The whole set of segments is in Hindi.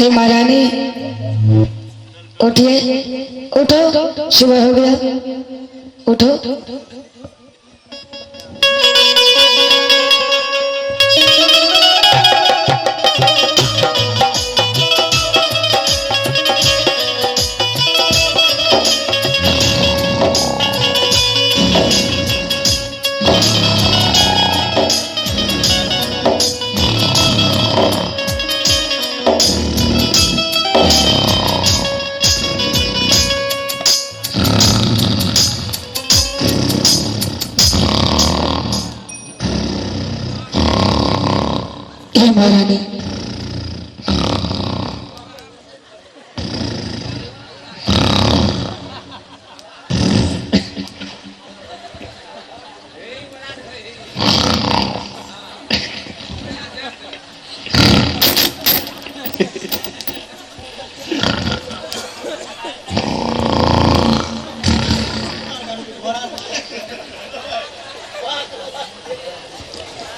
हे महारानी उठिए, उठो, सुबह हो गया, उठो। महारानी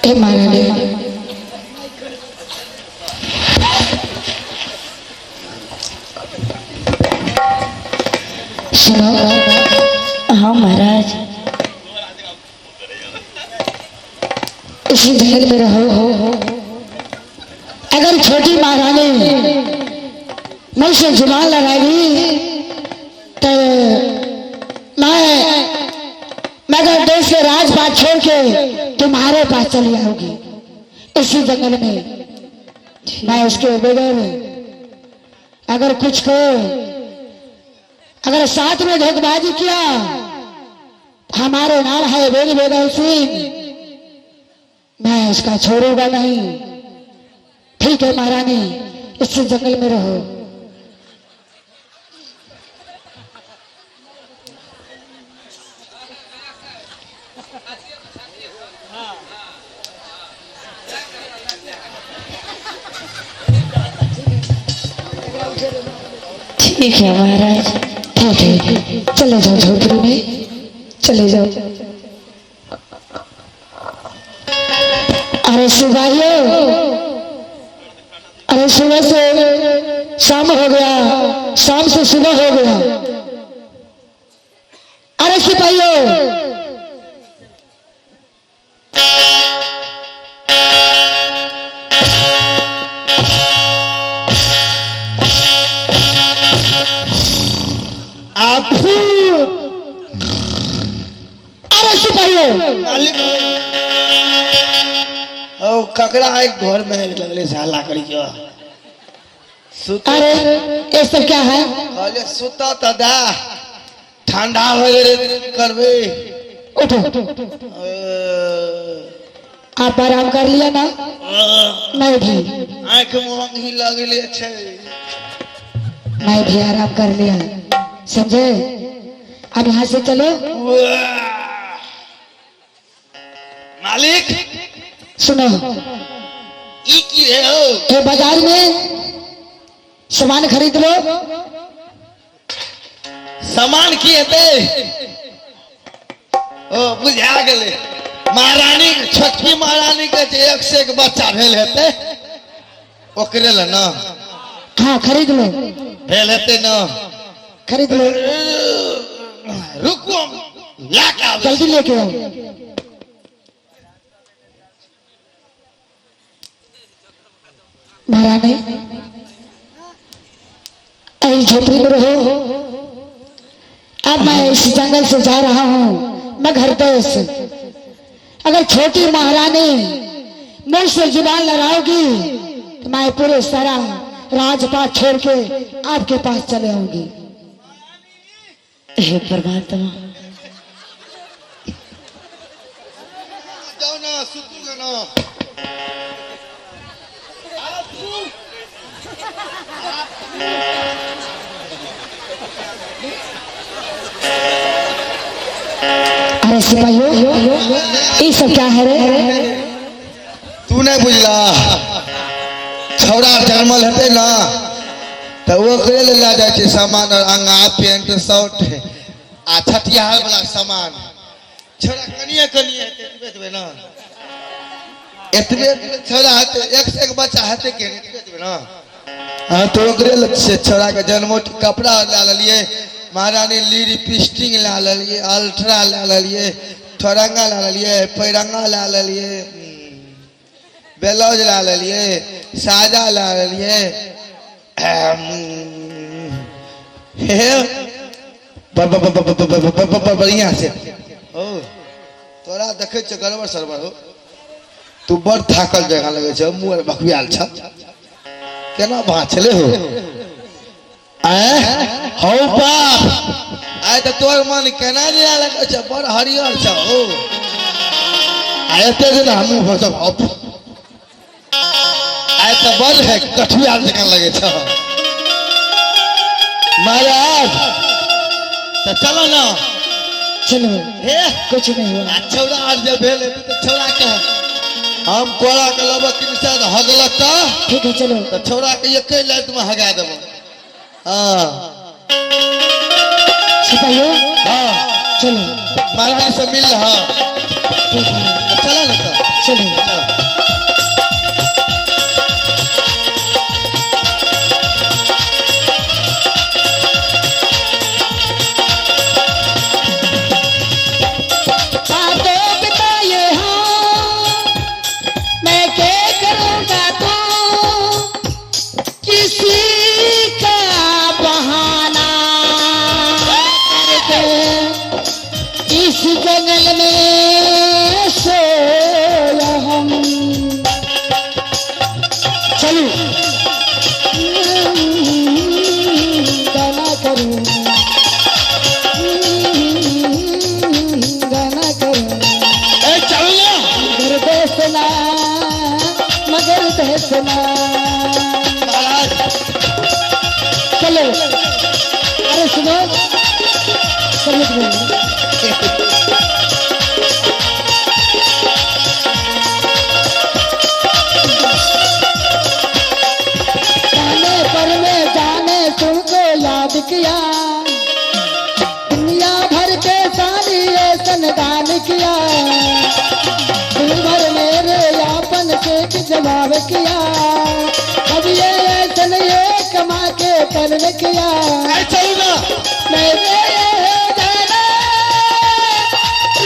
हे महारानी सुनो। हाँ महाराज, इसी जंगल में रहो। अगर छोटी महारानी मुझसे जुबान लगाएगी तो मैं देश के राजपाट छोड़ के तुम्हारे पास चली आऊंगी। इसी जंगल में मैं उसके बगैर अगर कुछ को अगर साथ में धोखेबाजी किया, हमारे नाम है बेग बेगम सिंह, मैं उसका छोड़ूंगा नहीं। ठीक है महारानी, इस जंगल में रहो। ठीक है महाराज, ठीक है, चले जाओ झोपड़ी में, चले जाओ। अरे सिपाहियों, अरे सुबह से शाम हो गया, शाम से सुबह हो गया। अरे सिपाहियों, अरे सिपाहियों, ककड़ा एक घर में लगले झाला करी क्या? अरे ये सब क्या है? अरे सुता तदा ठंडा हो गए करबे। उठो, आप आराम कर लिया ना? मैं भी आंख मोहंग ही लगले छे। मैं भी आराम कर लिया, समझे? अब यहाँ से चलो। मालिक सुनो, ई की है हो? ये बाजार में सामान खरीद लो। सामान की हेते? ओ बुझा गेले, महारानी छोटकी महारानी के जे एक से एक बच्चा भेल हेते ओकरे ल ना? हाँ खरीद लो, भेल हेते ना? खरीद लो, रुको लाके आवे। जल्दी लेके आओ। महारानी इस झोपड़ी में रहो। अब मैं इस जंगल से जा रहा हूँ, मैं घर देश। अगर छोटी महारानी मुझसे जुबान लड़ाओगी तो मैं पूरे सारा राजपाट छोड़ के आपके पास चले आऊंगी। हे परमात्मा, जाओ ना, सुतूंगा ना। अरे सिपाहियों, ये सब क्या है रे? तू नहीं बुझला, छौड़ा जन्मल हेते ना तो वो करे ले ला जाए छे सामान, और अंगा पेंट शर्ट आ छठियार वाला सामान। छोड़ा कनिए कनिए हेते एतबे ना, एतबे छोड़ा हेते, एक से एक बच्चा हेते के एतबे ना। हाँ तो ओकरे से छोड़ा के जन्मोट कपड़ा ला लिए महारानी लिपस्टिक ला लिए अल्ट्रा ला लिए ठोरंगा ला लिए पैरंगा ला लिए ब्लाउज ला लिए साजा ला लिए बढ़िया से ओ तोरा देखे छ गड़बड़ सरबर हो तू बड़ थाकल जगह लगे छ मुंह बकबियाल छ केना भाछले हो आए हो बाप आए तो तोर मन केना लिया लगे छ बड़ हरियर छ हो आए ते दिन हम हो सब अप आए तो बड़ है कठुआल जगह लगे छ महाराज तो चलो ना चलो हे कुछ नहीं हुआ छौड़ा आज जब भेले तो छौड़ा कह हम कोड़ा के लब किनसे हगलक का ठीक है चलो तो छौड़ा के एक लाइट में हगा देबो हां सिपाहियों हां चलो महाराज से मिल हां ठीक है चला ना तो चलो जंगल में सोया हम चलू गाना करूं गाना करूं चल ना मगर देसना मगर देसना महाराज चलो अरे सुनो चलो याद किया दुनिया भर के सारी सनदान किया दिन भर मेरे यापन से जवाब किया अब ये ऐसन ये कमा के पलन किया मैंने जाना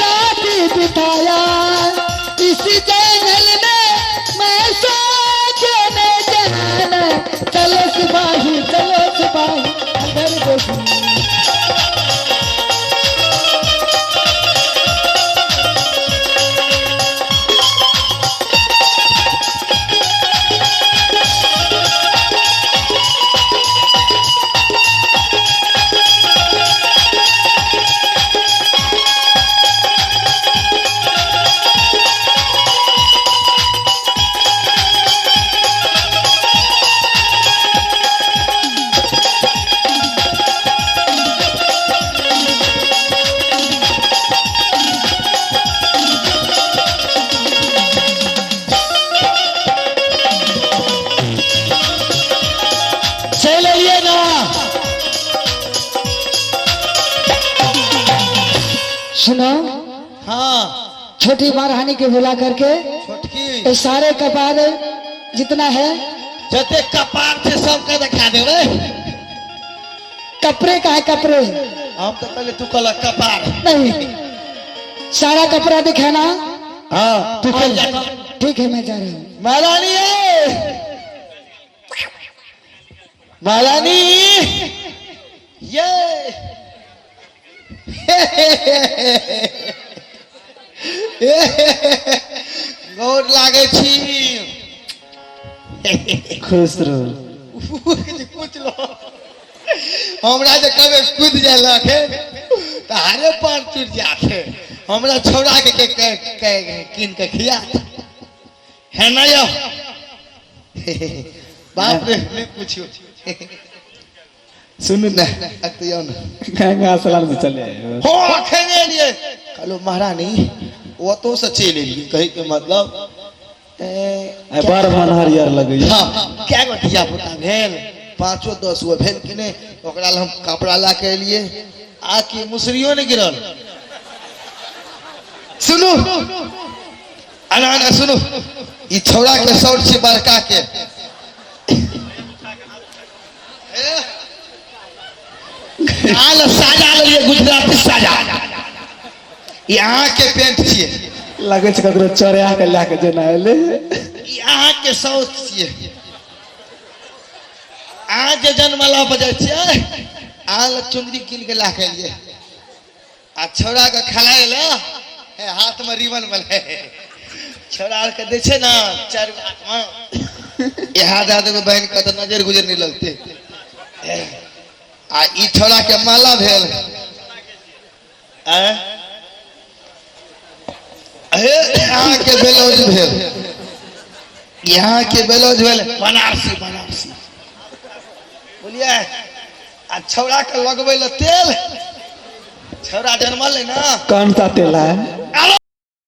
रात बिताया इसी जंगल में मैं सोचने जाना चलो सिपाही अंदर देखो सुनो हाँ छोटी महारानी के बुला करके छोटकी सारे कपार जितना है जते कपार थे सबके दिखा देवे कपड़े का है कपड़े हम तो पहले तू कल कपार नहीं सारा कपड़ा दिखाना हाँ तू कल जा ठीक है मैं जा रहा हूँ महारानी महारानी ये गोर लागे छी खुश रहो कुछ लो हमरा जे कबे कूद जालक तारे पर टूट जाते हमरा छोड़ा के किन के खिया है ना यो बाप रे नहीं पूछियो सुनु ना अतियो ना गंगा सलाल में चले हो खेने लिए कलो महारानी वो तो से चले लिए कही के मतलब बार मन हरियर लगे हां क्या गटिया पुता भेल 5-10 गो भेल कि ने ओकरा हम कपड़ा ला के लिए आके मुसरियो ने गिरल सुनो सुनो ई छोड़ा के शॉर्ट से बड़का के आल साजा लिए गुजराती साजा यहाँ के पेंट छिए लगे छै ककरो चोरा के ला के जेना एले यहाँ के सौच छिए अहाँ जे जनमला बजे छिए आल चुंदरी कीन के ला के लिए आ छौड़ा के खिलाए ले हाथ में रिबन बले छौड़ा के दे छै ना 4 हाथ में यहाँ दे देबे बहन के तो नजर गुजर नहीं लगते आ ई छौड़ा के माला भेल यहाँ के ब्लाउज भेल यहाँ के ब्लाउज भेल बनारसी बनारसी बोलिए आ छौड़ा के लगबे ले तेल छौड़ा जन्मल है ना कौन सा तेल है